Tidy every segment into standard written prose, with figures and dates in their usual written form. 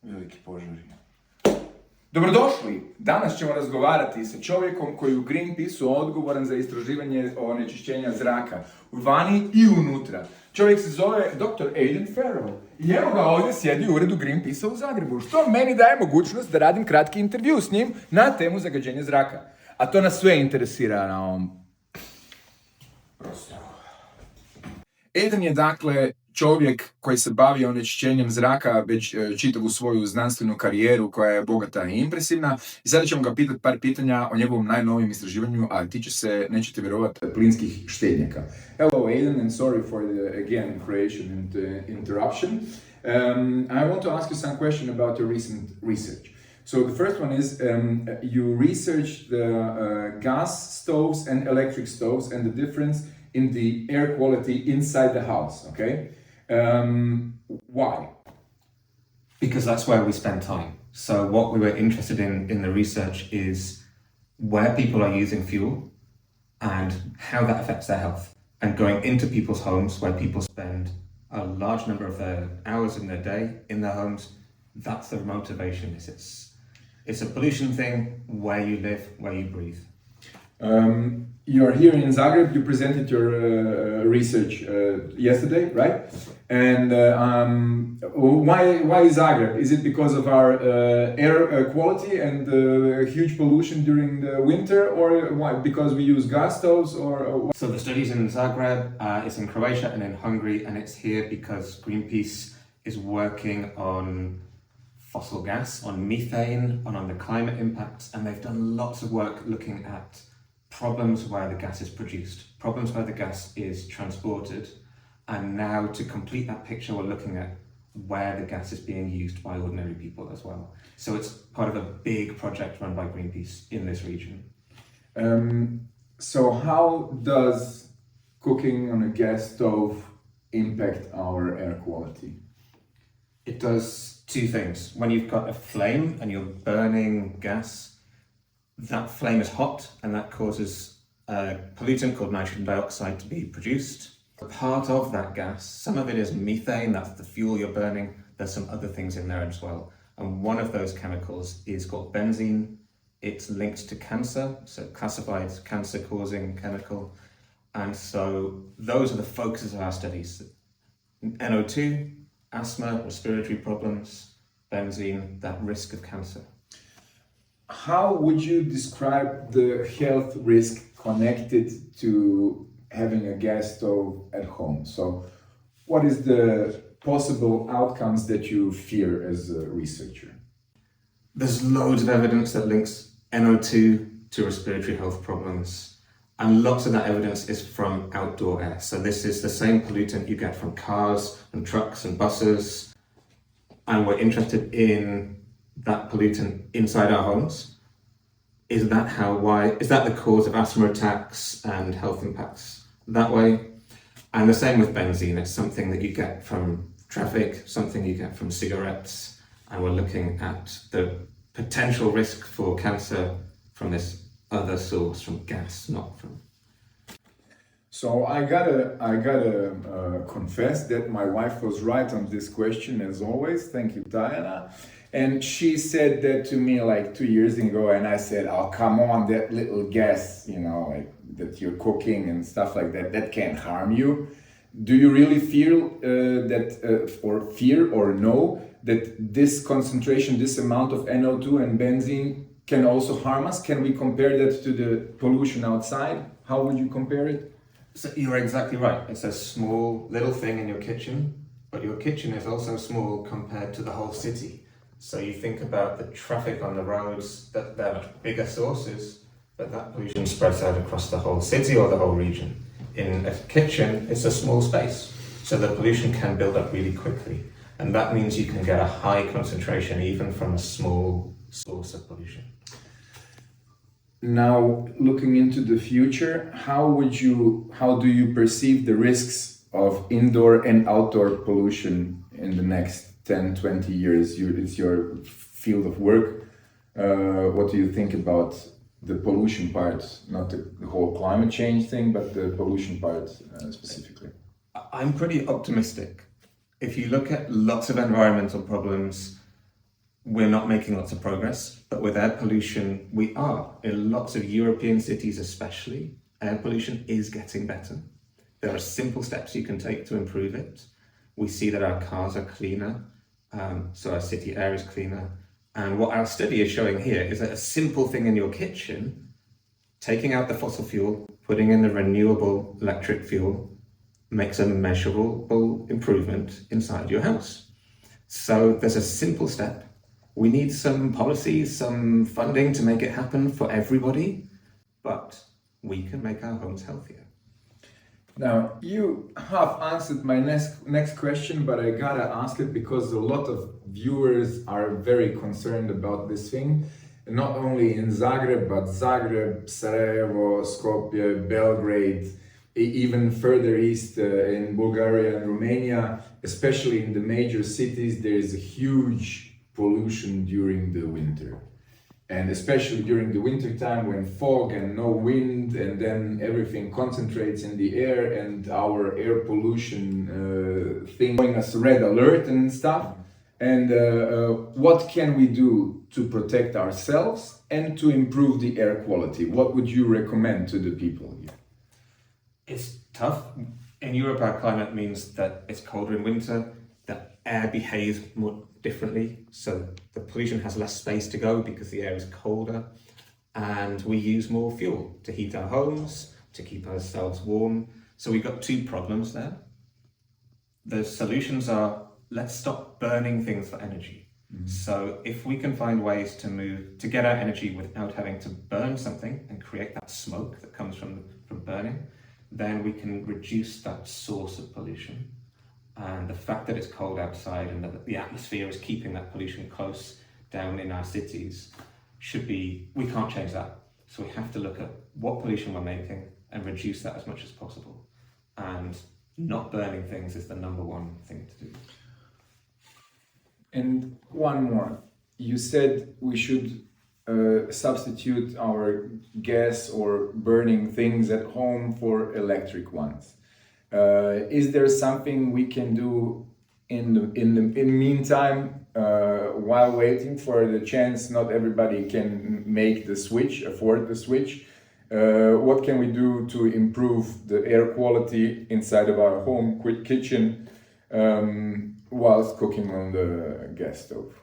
Veliki požari. Dobrodošli! Danas ćemo razgovarati sa čovjekom koji u Greenpeaceu odgovoran za istraživanje onečišćenja zraka, vani i unutra. Čovjek se zove dr. Aidan Farrow. I evo ga ovdje sjedi u uredu Greenpeacea u Zagrebu, što meni daje mogućnost da radim kratki intervju s njim na temu zagađenja zraka. A to nas sve interesira na ovom prostoru. Aidan je dakle čovjek koji se bavi onečišćenjem zraka već čitavu svoju znanstvenu karijeru koja je bogata i impresivna. I sada ćemo ga pitati par pitanja o njegovom najnovijem istraživanju, a tiče se, nećete vjerovati, plinskih štednjaka. Hello Aidan, and sorry for the again creation and interruption. I want to ask you some question about your recent research. So the first one is, you researched the gas stoves and electric stoves and the difference in the air quality inside the house, okay? Why? Because that's where we spend time. So what we were interested in the research is where people are using fuel and how that affects their health. And going into people's homes where people spend a large number of their hours in their day in their homes, that's the motivation. It's a pollution thing, where you live, where you breathe. You're here in Zagreb. You presented your research yesterday, right? And why Zagreb? Is it because of our air quality and huge pollution during the winter, or why? Because we use gas stoves, or So the study's in Zagreb, it's in Croatia and in Hungary, and it's here because Greenpeace is working on fossil gas, on methane, on the climate impacts, and they've done lots of work looking at problems where the gas is produced, problems where the gas is transported, and now to complete that picture we're looking at where the gas is being used by ordinary people as well. So it's part of a big project run by Greenpeace in this region. So how does cooking on a gas stove impact our air quality? It does two things. When you've got a flame and you're burning gas, that flame is hot and that causes a pollutant called nitrogen dioxide to be produced. Part of that gas, some of it is methane, that's the fuel you're burning. There's some other things in there as well. And one of those chemicals is called Benzen. It's linked to cancer, so classified cancer-causing chemical. And so those are the focuses of our studies. NO2, asthma, respiratory problems, benzene, that risk of cancer. How would you describe the health risk connected to having a gas stove at home? So what is the possible outcomes that you fear as a researcher? There's loads of evidence that links NO2 to respiratory health problems, and lots of that evidence is from outdoor air. So this is the same pollutant you get from cars and trucks and buses, and we're interested in that pollutant inside our homes. Is that the cause of asthma attacks and health impacts that way? And the same with benzene. It's something that you get from traffic, something you get from cigarettes, and we're looking at the potential risk for cancer from this other source, from gas, not from. So I gotta confess that my wife was right on this question as always. Thank you, Diana. And she said that to me like 2 years ago, and I said, "Oh, come on, that little gas, like that you're cooking and stuff like that can't harm you." Do you really feel fear or know that this concentration, this amount of NO2 and benzene can also harm us? Can we compare that to the pollution outside? How would you compare it? So you're exactly right. It's a small little thing in your kitchen, but your kitchen is also small compared to the whole city. So you think about the traffic on the roads, that they're much bigger sources, but that pollution spreads out across the whole city or the whole region. In a kitchen, it's a small space, so the pollution can build up really quickly. And that means you can get a high concentration even from a small source of pollution. Now, looking into the future, how do you perceive the risks of indoor and outdoor pollution in the next 10, 20 years? It's your field of work. What do you think about the pollution part, not the whole climate change thing, but the pollution part specifically? I'm pretty optimistic. If you look at lots of environmental problems, we're not making lots of progress, but with air pollution, we are. In lots of European cities especially, air pollution is getting better. There are simple steps you can take to improve it. We see that our cars are cleaner, so our city air is cleaner. And what our study is showing here is that a simple thing in your kitchen, taking out the fossil fuel, putting in the renewable electric fuel, makes a measurable improvement inside your house. So there's a simple step. We need some policies, some funding to make it happen for everybody, but we can make our homes healthier. Now, you half answered my next question, but I gotta ask it because a lot of viewers are very concerned about this thing. Not only in Zagreb, but Zagreb, Sarajevo, Skopje, Belgrade, even further east in Bulgaria and Romania, especially in the major cities, there is a huge pollution during the winter. And especially during the winter time when fog and no wind, and then everything concentrates in the air, and our air pollution thing going us red alert and stuff. And what can we do to protect ourselves and to improve the air quality? What would you recommend to the people here? It's tough. In Europe, our climate means that it's colder in winter, that air behaves more differently, so the pollution has less space to go because the air is colder, and we use more fuel to heat our homes, to keep ourselves warm. So we've got two problems there. The solutions are, let's stop burning things for energy. So if we can find ways to get our energy without having to burn something and create that smoke that comes from burning, then we can reduce that source of pollution. And the fact that it's cold outside and that the atmosphere is keeping that pollution close down in our cities we can't change that. So we have to look at what pollution we're making and reduce that as much as possible. And not burning things is the number one thing to do. And one more. You said we should substitute our gas or burning things at home for electric ones. Is there something we can do in the meantime while waiting for the chance not everybody can make the switch, afford the switch? What can we do to improve the air quality inside of our home kitchen whilst cooking on the gas stove?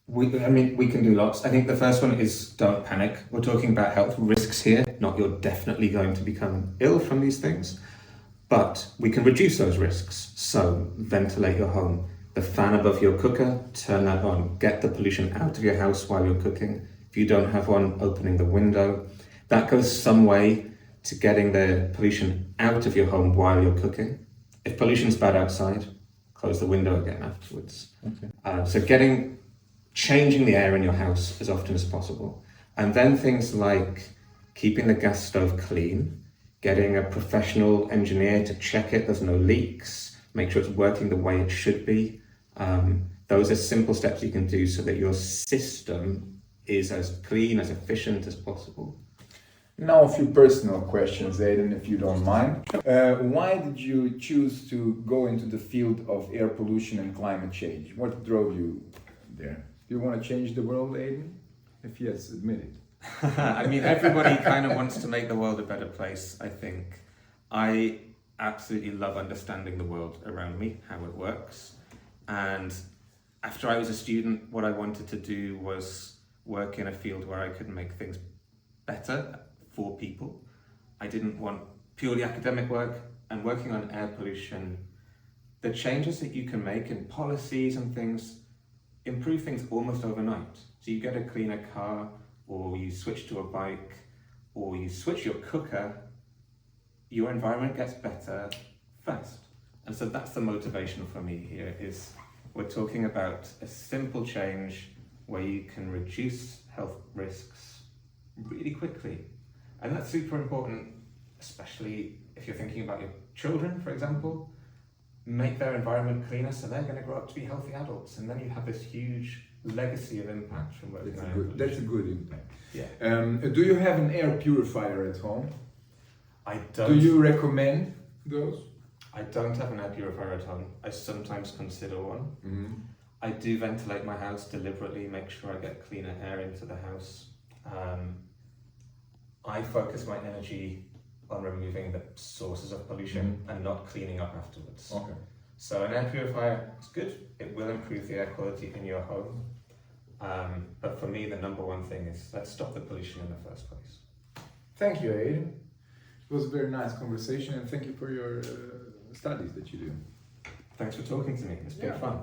We can do lots. I think the first one is don't panic. We're talking about health risks here, not you're definitely going to become ill from these things. But we can reduce those risks. So ventilate your home. The fan above your cooker, turn that on. Get the pollution out of your house while you're cooking. If you don't have one, opening the window. That goes some way to getting the pollution out of your home while you're cooking. If pollution's bad outside, close the window again afterwards. Okay. So changing the air in your house as often as possible. And then things like keeping the gas stove clean, getting a professional engineer to check it, there's no leaks, make sure it's working the way it should be. Those are simple steps you can do so that your system is as clean, as efficient as possible. Now a few personal questions, Aidan, if you don't mind. Why did you choose to go into the field of air pollution and climate change? What drove you there? Do you want to change the world, Aidan? If yes, admit it. Everybody kind of wants to make the world a better place, I think. I absolutely love understanding the world around me, how it works. And after I was a student, what I wanted to do was work in a field where I could make things better for people. I didn't want purely academic work, and working on air pollution, the changes that you can make in policies and things improve things almost overnight. So you get a cleaner car, or you switch to a bike, or you switch your cooker, your environment gets better fast. And so that's the motivation for me here, is we're talking about a simple change where you can reduce health risks really quickly. And that's super important, especially if you're thinking about your children, for example. Make their environment cleaner so they're going to grow up to be healthy adults, and then you have this huge legacy of impact from working on it. That's a good impact. Yeah. Do you have an air purifier at home? I don't. Do you recommend those? I don't have an air purifier at home. I sometimes consider one. Mm-hmm. I do ventilate my house deliberately, make sure I get cleaner air into the house. I focus my energy on removing the sources of pollution and not cleaning up afterwards. Okay. So an air purifier is good. It will improve the air quality in your home. But for me, the number one thing is let's stop the pollution in the first place. Thank you, Aidan. It was a very nice conversation, and thank you for your studies that you do. Thanks for talking to me. It's been fun.